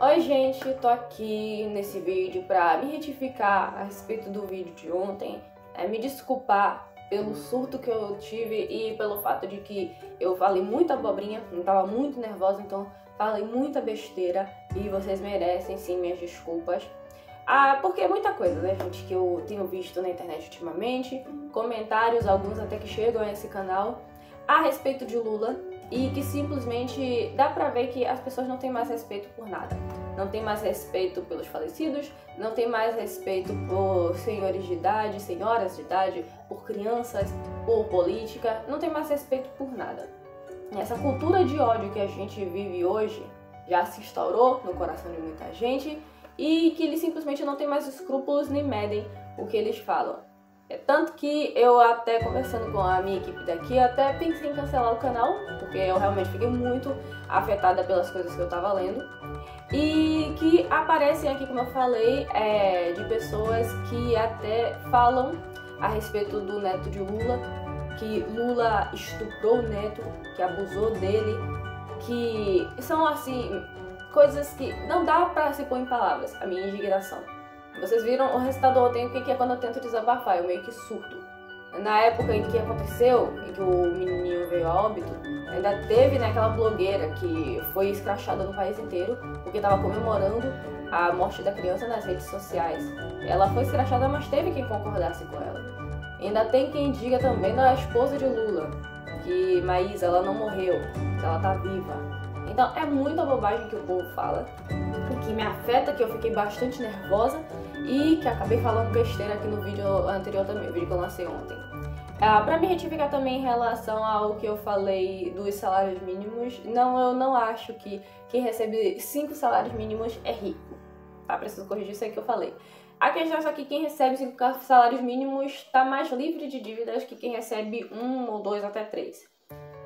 Oi gente, tô aqui nesse vídeo pra me retificar a respeito do vídeo de ontem, me desculpar pelo surto que eu tive e pelo fato de que eu falei muita abobrinha, eu tava muito nervosa, então falei muita besteira e vocês merecem sim minhas desculpas. Porque é muita coisa, né, gente, que eu tenho visto na internet ultimamente, comentários, alguns até que chegam a esse canal, a respeito de Lula, e que simplesmente dá pra ver que as pessoas não têm mais respeito por nada. Não tem mais respeito pelos falecidos, não tem mais respeito por senhores de idade, senhoras de idade, por crianças, por política, não tem mais respeito por nada. Essa cultura de ódio que a gente vive hoje já se instaurou no coração de muita gente e que eles simplesmente não têm mais escrúpulos nem medem o que eles falam. Tanto que eu até conversando com a minha equipe daqui, eu até pensei em cancelar o canal, porque eu realmente fiquei muito afetada pelas coisas que eu tava lendo. E que aparecem aqui, como eu falei, de pessoas que até falam a respeito do neto de Lula, que Lula estuprou o neto, que abusou dele, que são assim, coisas que não dá pra se pôr em palavras, a minha indignação. Vocês viram o resultado ontem, o que é quando eu tento desabafar, eu meio que surto. Na época em que aconteceu, em que o menininho veio a óbito, ainda teve aquela blogueira que foi escrachada no país inteiro, porque estava comemorando a morte da criança nas redes sociais. Ela foi escrachada, mas teve quem concordasse com ela. E ainda tem quem diga também da esposa de Lula, que Maísa, ela não morreu, que ela tá viva. Então é muita bobagem que o povo fala, que me afeta, que eu fiquei bastante nervosa e que acabei falando besteira aqui no vídeo anterior também, o vídeo que eu lancei ontem. Pra me retificar também em relação ao que eu falei dos salários mínimos, eu não acho que quem recebe 5 salários mínimos é rico, tá? Preciso corrigir isso aí que eu falei. A questão é só que quem recebe 5 salários mínimos está mais livre de dívidas que quem recebe 1 ou 2 até 3.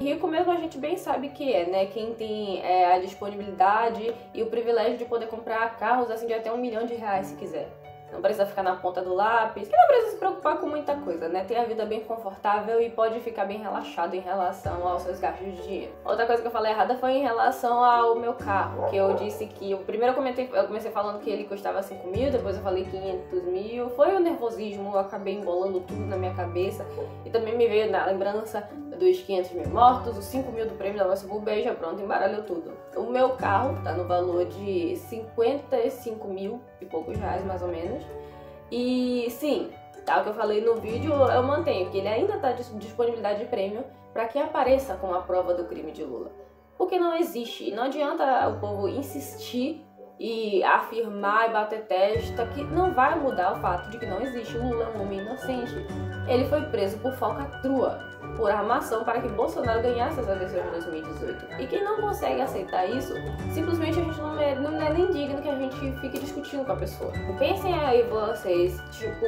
Rico mesmo a gente bem sabe que né? Quem tem a disponibilidade e o privilégio de poder comprar carros assim de até R$1 milhão se quiser. Não precisa ficar na ponta do lápis, que não precisa se preocupar com muita coisa, né? Tem a vida bem confortável e pode ficar bem relaxado em relação aos seus gastos de dinheiro. Outra coisa que eu falei errada foi em relação ao meu carro, que eu disse que eu comecei falando que ele custava 5 mil, depois eu falei 500 mil. Foi o nervosismo, eu acabei embolando tudo na minha cabeça e também me veio na lembrança dos 500 mil mortos, os 5 mil do prêmio da nossa Beija, pronto, embaralhou tudo. O meu carro tá no valor de 55 mil e poucos reais, mais ou menos. E sim, tal que eu falei no vídeo, eu mantenho que ele ainda tá de disponibilidade de prêmio para que apareça como a prova do crime de Lula. Porque não existe, e não adianta o povo insistir e afirmar e bater testa que não vai mudar o fato de que não existe. Lula é um homem inocente. Ele foi preso por falcatrua, por armação para que Bolsonaro ganhasse as eleições de 2018. E quem não consegue aceitar isso, simplesmente a gente não é nem digno que a gente fique discutindo com a pessoa. Pensem aí vocês, tipo,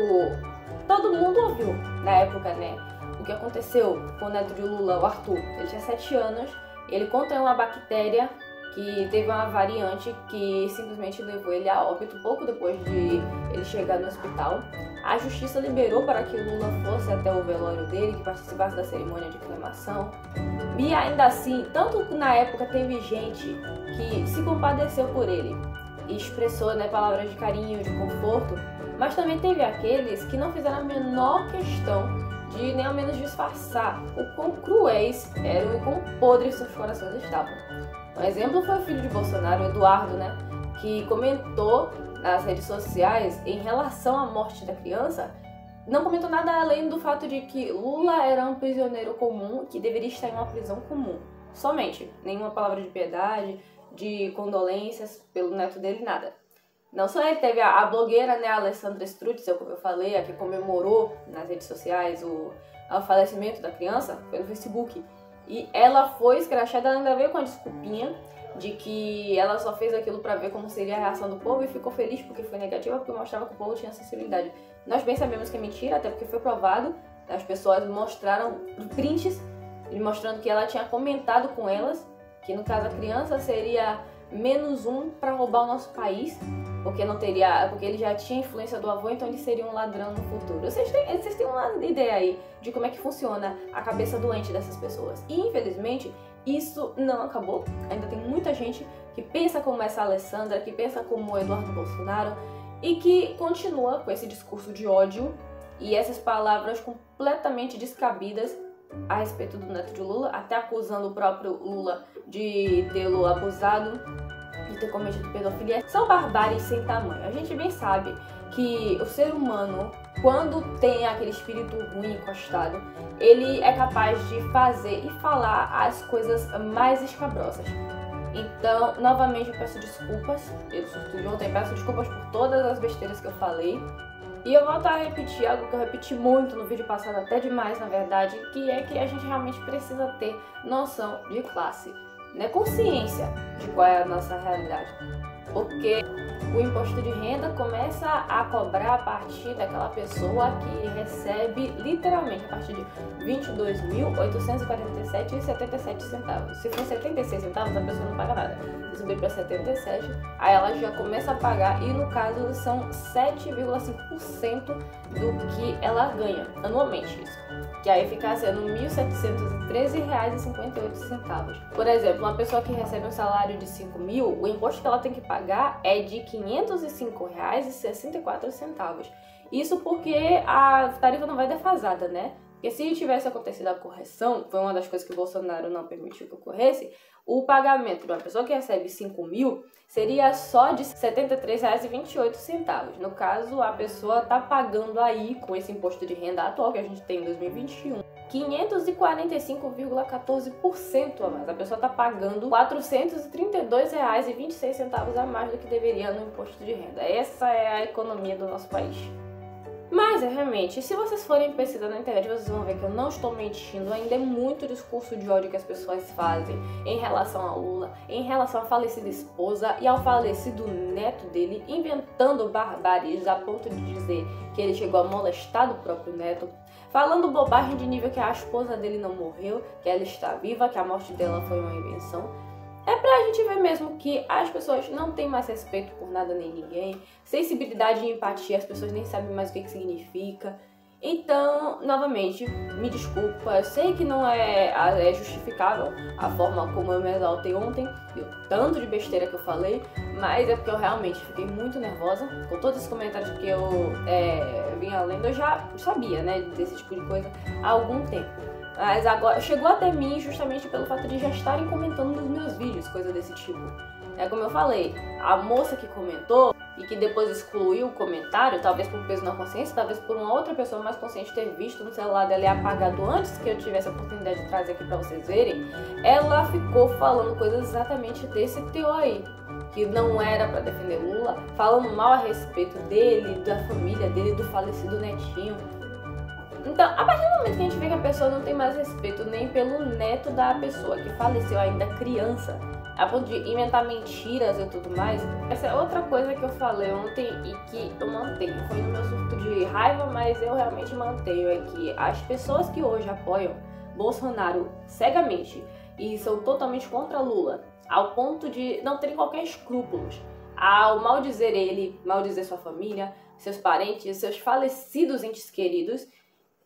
todo mundo ouviu na época, né, o que aconteceu com o neto de Lula, o Arthur. Ele tinha 7 anos, ele contém uma bactéria que teve uma variante que simplesmente levou ele a óbito pouco depois de ele chegar no hospital. A justiça liberou para que Lula fosse até o velório dele, que participasse da cerimônia de cremação. E ainda assim, tanto na época teve gente que se compadeceu por ele e expressou, né, palavras de carinho, de conforto, mas também teve aqueles que não fizeram a menor questão de nem ao menos disfarçar o quão cruéis eram e quão podres seus corações estavam. Um exemplo foi o filho de Bolsonaro, o Eduardo, né, que comentou nas redes sociais em relação à morte da criança, não comentou nada além do fato de que Lula era um prisioneiro comum que deveria estar em uma prisão comum. Somente, nenhuma palavra de piedade, de condolências pelo neto dele, nada. Não só ele, teve a blogueira, né, a Alessandra Strutzel, como eu falei, a que comemorou nas redes sociais o falecimento da criança, foi no Facebook. E ela foi escrachada, ela ainda veio com a desculpinha de que ela só fez aquilo pra ver como seria a reação do povo e ficou feliz porque foi negativa, porque mostrava que o povo tinha sensibilidade. Nós bem sabemos que é mentira, até porque foi provado, as pessoas mostraram prints mostrando que ela tinha comentado com elas, que no caso a criança seria -1 para roubar o nosso país, porque ele já tinha influência do avô, então ele seria um ladrão no futuro. Vocês têm uma ideia aí de como é que funciona a cabeça doente dessas pessoas. E infelizmente isso não acabou. Ainda tem muita gente que pensa como essa Alessandra, que pensa como o Eduardo Bolsonaro e que continua com esse discurso de ódio e essas palavras completamente descabidas a respeito do neto de Lula, até acusando o próprio Lula de tê-lo abusado, de ter cometido pedofilia. São barbáries sem tamanho. A gente bem sabe que o ser humano, quando tem aquele espírito ruim encostado, ele é capaz de fazer e falar as coisas mais escabrosas. Então, novamente eu peço desculpas pelo surto de ontem, peço desculpas por todas as besteiras que eu falei. E eu volto a repetir algo que eu repeti muito no vídeo passado, até demais na verdade, que é que a gente realmente precisa ter noção de classe, né? Consciência de qual é a nossa realidade. Porque o imposto de renda começa a cobrar a partir daquela pessoa que recebe literalmente a partir de R$ 22.847,77. Se for 76 centavos, a pessoa não paga nada. Se subir para 77, aí ela já começa a pagar e no caso são 7,5% do que ela ganha anualmente isso. Que aí fica sendo R$ 1.713,58. Por exemplo, uma pessoa que recebe um salário de 5 mil, o imposto que ela tem que pagar é de R$ 505,64. Isso porque a tarifa não vai defasada, né? Porque se tivesse acontecido a correção, foi uma das coisas que o Bolsonaro não permitiu que ocorresse, o pagamento de uma pessoa que recebe 5 mil seria só de R$ 73,28. No caso, a pessoa está pagando aí, com esse imposto de renda atual que a gente tem em 2021, 545,14% a mais. A pessoa está pagando R$ 432,26 a mais do que deveria no imposto de renda. Essa é a economia do nosso país. Mas, realmente, se vocês forem pesquisar na internet, vocês vão ver que eu não estou mentindo. Ainda é muito discurso de ódio que as pessoas fazem em relação a Lula, em relação à falecida esposa e ao falecido neto dele, inventando barbáries a ponto de dizer que ele chegou a molestar o próprio neto, falando bobagem de nível que a esposa dele não morreu, que ela está viva, que a morte dela foi uma invenção. É pra gente ver mesmo que as pessoas não têm mais respeito por nada nem ninguém, sensibilidade e empatia, as pessoas nem sabem mais o que significa. Então, novamente, me desculpa, eu sei que não é justificável a forma como eu me exaltei ontem, e o tanto de besteira que eu falei, mas é porque eu realmente fiquei muito nervosa com todos esses comentários que eu vinha lendo. Eu já sabia, né, desse tipo de coisa há algum tempo. Mas agora chegou até mim justamente pelo fato de já estarem comentando nos meus vídeos, coisa desse tipo. É como eu falei, a moça que comentou e que depois excluiu o comentário, talvez por peso na consciência, talvez por uma outra pessoa mais consciente ter visto no celular dela e apagado antes que eu tivesse a oportunidade de trazer aqui pra vocês verem, ela ficou falando coisas exatamente desse teor aí, que não era pra defender Lula, falando mal a respeito dele, da família dele, do falecido netinho. Então, a partir do momento que a gente vê que a pessoa não tem mais respeito nem pelo neto da pessoa que faleceu ainda criança, a ponto de inventar mentiras e tudo mais, essa é outra coisa que eu falei ontem e que eu mantenho. Foi no meu surto de raiva, mas eu realmente mantenho, é que as pessoas que hoje apoiam Bolsonaro cegamente e são totalmente contra Lula, ao ponto de não terem qualquer escrúpulos ao maldizer ele, maldizer sua família, seus parentes, seus falecidos entes queridos,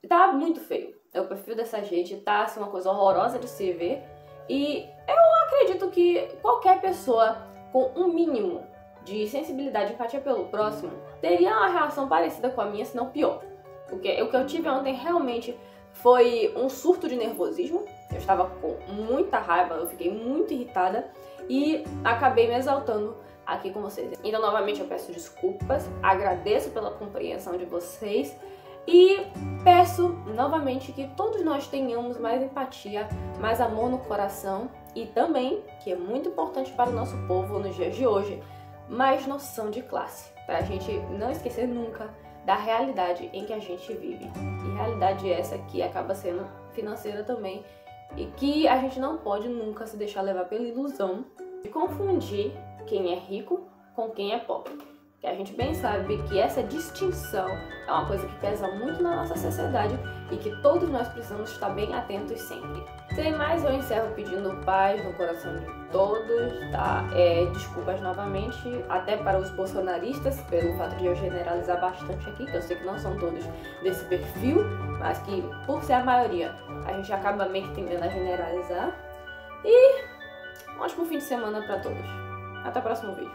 tá muito feio. O perfil dessa gente tá assim, uma coisa horrorosa de se ver. E eu acredito que qualquer pessoa com um mínimo de sensibilidade e empatia pelo próximo teria uma reação parecida com a minha, se não pior. Porque o que eu tive ontem realmente foi um surto de nervosismo. Eu estava com muita raiva, eu fiquei muito irritada e acabei me exaltando aqui com vocês. Então, novamente, eu peço desculpas, agradeço pela compreensão de vocês. E peço novamente que todos nós tenhamos mais empatia, mais amor no coração e também, que é muito importante para o nosso povo nos dias de hoje, mais noção de classe, para a gente não esquecer nunca da realidade em que a gente vive. E realidade essa que acaba sendo financeira também e que a gente não pode nunca se deixar levar pela ilusão de confundir quem é rico com quem é pobre. Que a gente bem sabe que essa distinção é uma coisa que pesa muito na nossa sociedade e que todos nós precisamos estar bem atentos sempre. Sem mais, eu encerro pedindo paz no coração de todos, tá? Desculpas novamente, até para os bolsonaristas, pelo fato de eu generalizar bastante aqui, que eu sei que não são todos desse perfil, mas que, por ser a maioria, a gente acaba meio que tendendo a generalizar. E um ótimo fim de semana para todos. Até o próximo vídeo.